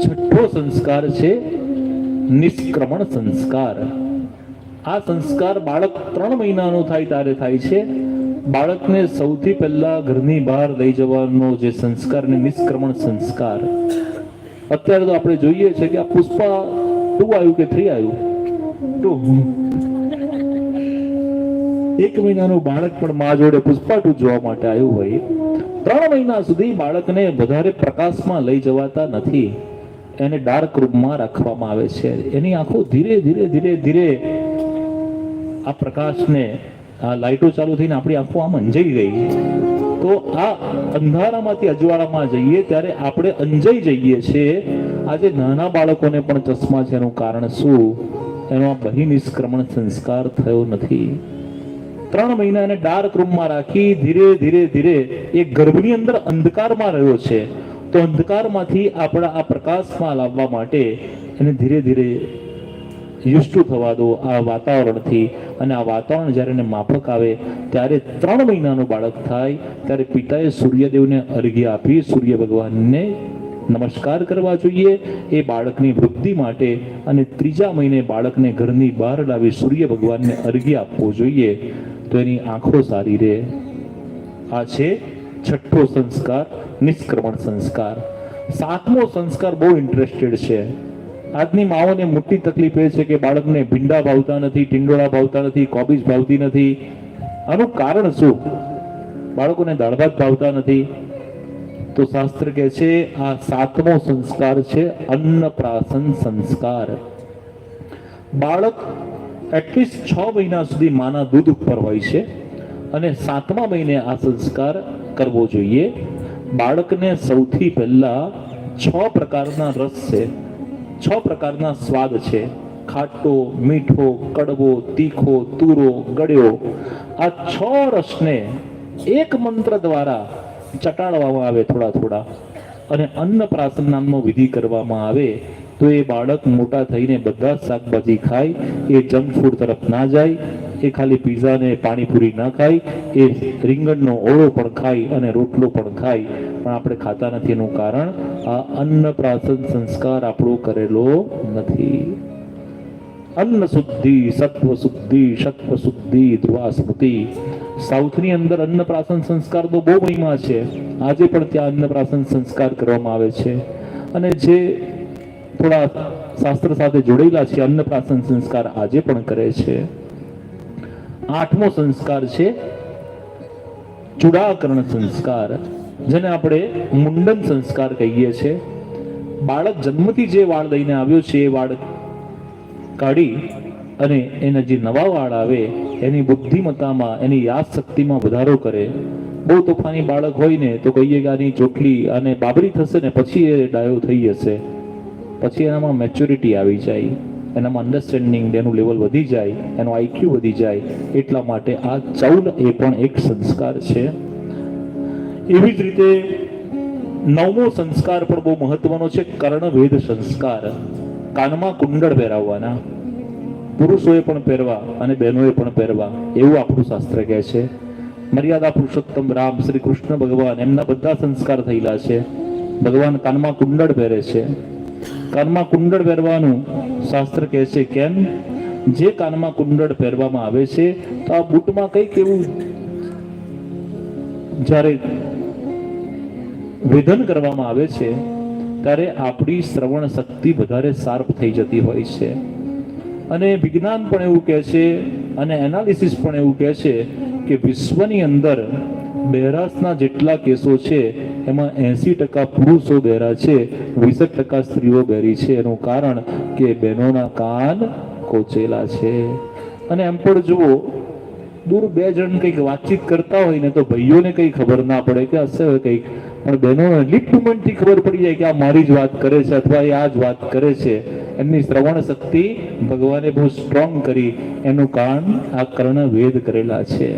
છઠ્ઠો સંસ્કાર છે નિષ્ક્રમણ સંસ્કાર. આ સંસ્કાર બાળક 3 મહિનાનું થાય ત્યારે થાય છે. બાળકને સૌથી પહેલા ઘરની બહાર લઈ જવાનો જે સંસ્કાર ને નિષ્ક્રમણ સંસ્કાર. અત્યારે તો આપણે જોઈએ છે કે આ પુષ્પા 2 આવ્યું કે 3 આવ્યું 2. 1 મહિનાનું બાળક પણ મા જોડે પુષ્પા 2 જોવા માટે આવ્યું હોય. 3 મહિના સુધી બાળકને વધારે પ્રકાશમાં લઈ જવાતા નથી. એને ડાર્ક રૂમમાં રાખવામાં આવે છે. એની આંખો ધીરે ધીરે ધીરે ધીરે આ પ્રકાશને, આ લાઇટો ચાલુ થઈને આપણી આંખો આમ અંજાઈ ગઈ. તો આ અંધારામાંથી અજવાળામાં જઈએ ત્યારે આપણે અંજાઈ જઈએ છીએ. આજે નાના બાળકોને પણ ચશ્મા છે. એનું કારણ શું? એનો બહિનિષ્ક્રમણ સંસ્કાર થયો નથી. 3 મહિના એને ડાર્ક રૂમમાં રાખી ધીરે ધીરે ધીરે એ ગર્ભની અંદર અંધકારમાં રહ્યો છે. તો અંધકારમાંથી આપણા આ પ્રકાશમાં લાવવા માટે એને ધીરે ધીરે યુઝ ટુ થવા દો આ વાતાવરણથી. અને આ વાતાવરણ જ્યારે એને માફક આવે ત્યારે 3 મહિનાનું બાળક થાય ત્યારે પિતાએ સૂર્યદેવને અર્ઘ્ય આપી સૂર્ય ભગવાનને નમસ્કાર કરવા જોઈએ એ બાળકની વૃદ્ધિ માટે. અને 3જા મહિને બાળકને ઘરની બહાર લાવી સૂર્ય ભગવાનને અર્ઘ્ય આપવું જોઈએ તો એની આંખો સારી રહે. આ છે છઠ્ઠો સંસ્કાર, નિષ્ક્રમણ સંસ્કાર. 7મો સંસ્કાર બહુ ઇન્ટરેસ્ટેડ છે. આજની માઓને મોટી તકલીફ એ છે કે બાળકને ભીંડા ભાવતા નથી, ટીંડોળા ભાવતા નથી, કોબીજ ભાવતી નથી. આનું કારણ શું? બાળકોને દાળ ભાત ભાવતા નથી. તો શાસ્ત્ર કહે છે આ 7મો સંસ્કાર છે અન્નપ્રાશન સંસ્કાર. બાળક એટલીસ્ટ 6 મહિના સુધી માના દૂધ ઉપર હોય છે અને 7મા મહિને આ સંસ્કાર કરવો જોઈએ. બાળકને સૌથી પહેલા 6 પ્રકારના રસ છે, 6 પ્રકારના સ્વાદ છે. ખાટો, મીઠો, કડવો, તીખો, તુરો, ગળ્યો. આ 6 રસને એક મંત્ર દ્વારા ચટાડવામાં આવે થોડા થોડા અને અન્નપ્રાશન નામનો વિધિ કરવામાં આવે તો એ બાળક મોટા થઈને બધા જ શાકભાજી ખાય. એ જંક ફૂડ તરફ ના જાય. એ ખાલી પીઝા ને પાણીપુરી ના ખાય. એ રીંગણનો ઓળો પણ ખાય અને રોટલો પણ ખાય. પણ આપણે ખાતા નથી. એનું કારણ આ અન્નપ્રાશન સંસ્કાર આપણો કરેલો નથી. અન્ન શુદ્ધિ, સત્વ શુદ્ધિ, સત્વ શુદ્ધિ, ધ્રુવા સ્મૃતિ. સાઉથની અંદર અન્નપ્રાશન સંસ્કાર તો બહુ મહિમા છે. આજે પણ ત્યાં અન્નપ્રાશન સંસ્કાર કરવામાં આવે છે. અને જે થોડા શાસ્ત્ર સાથે જોડેલા છે અન્નપ્રાશન સંસ્કાર આજે પણ કરે છે. 8મો સંસ્કાર છે ચૂડાકરણ સંસ્કાર, જેને આપણે મુંડન સંસ્કાર કહીએ છીએ. બાળક જન્મથી જે વાળ લઈને આવ્યો છે એ વાળ કાઢી અને એના જે નવા વાળ આવે એની બુદ્ધિમત્તામાં, એની યાદ શક્તિમાં વધારો કરે. બહુ તોફાની બાળક હોય ને તો કહીએ કે આની ચોટલી અને બાબરી થશે ને પછી એ ડાયો થઈ જશે. પછી એનામાં મેચ્યોરિટી આવી જાય, એનામાં અન્ડરસ્ટેન્ડિંગ એનું લેવલ વધી જાય, એનો આઈક્યુ વધી જાય. એટલા માટે આ ચૌલ એ પણ એક સંસ્કાર છે. એવી જ રીતે 9મો સંસ્કાર પણ બહુ મહત્વનો છે કર્ણભેદ સંસ્કાર. કાનમાં કુંડળ પહેરાવવાના. પુરુષોએ પણ પહેરવા અને બહેનોએ પણ પહેરવા એવું આપણું શાસ્ત્ર કહે છે. મર્યાદા પુરુષોત્તમ રામ શ્રી કૃષ્ણ ભગવાન એમના બધા સંસ્કાર થયેલા છે. ભગવાન કાનમાં કુંડળ પહેરે છે. કાનમાં કુંડળ પહેરવાનું શાસ્ત્ર કહે છે કેમ? જે કાનમાં કુંડળ પહેરવામાં આવે છે તો આ બૂટમાં કંઈક એવું જ્યારે વેધન કરવામાં આવે છે ત્યારે આપણી શ્રવણ શક્તિ વધારે શાર્પ થઈ જતી હોય છે. અને વિજ્ઞાન પણ એવું કહે છે અને એનાલિસિસ પણ એવું કહે છે કે વિશ્વની અંદર બહેરાશના જેટલા કેસો છે એમાં 80% પુરુષો બહેરા છે, 20% સ્ત્રીઓ બહેરી છે. એનું કારણ કે બહેનોના કાન કોચેલા છે. અને એમ પણ જુઓ, દૂર 2 જણ કંઈક વાતચીત કરતા હોય ને તો ભાઈઓને કંઈ ખબર ના પડે કે હશે કંઈક, પણ બહેનોને લિપ મુવમેન્ટથી ખબર પડી જાય કે આ મારી જ વાત કરે છે અથવા એ આ જ વાત કરે છે. એમની શ્રવણ શક્તિ ભગવાને બહુ સ્ટ્રોંગ કરી. એનું કારણ આ કર્ણભેદ કરેલા છે.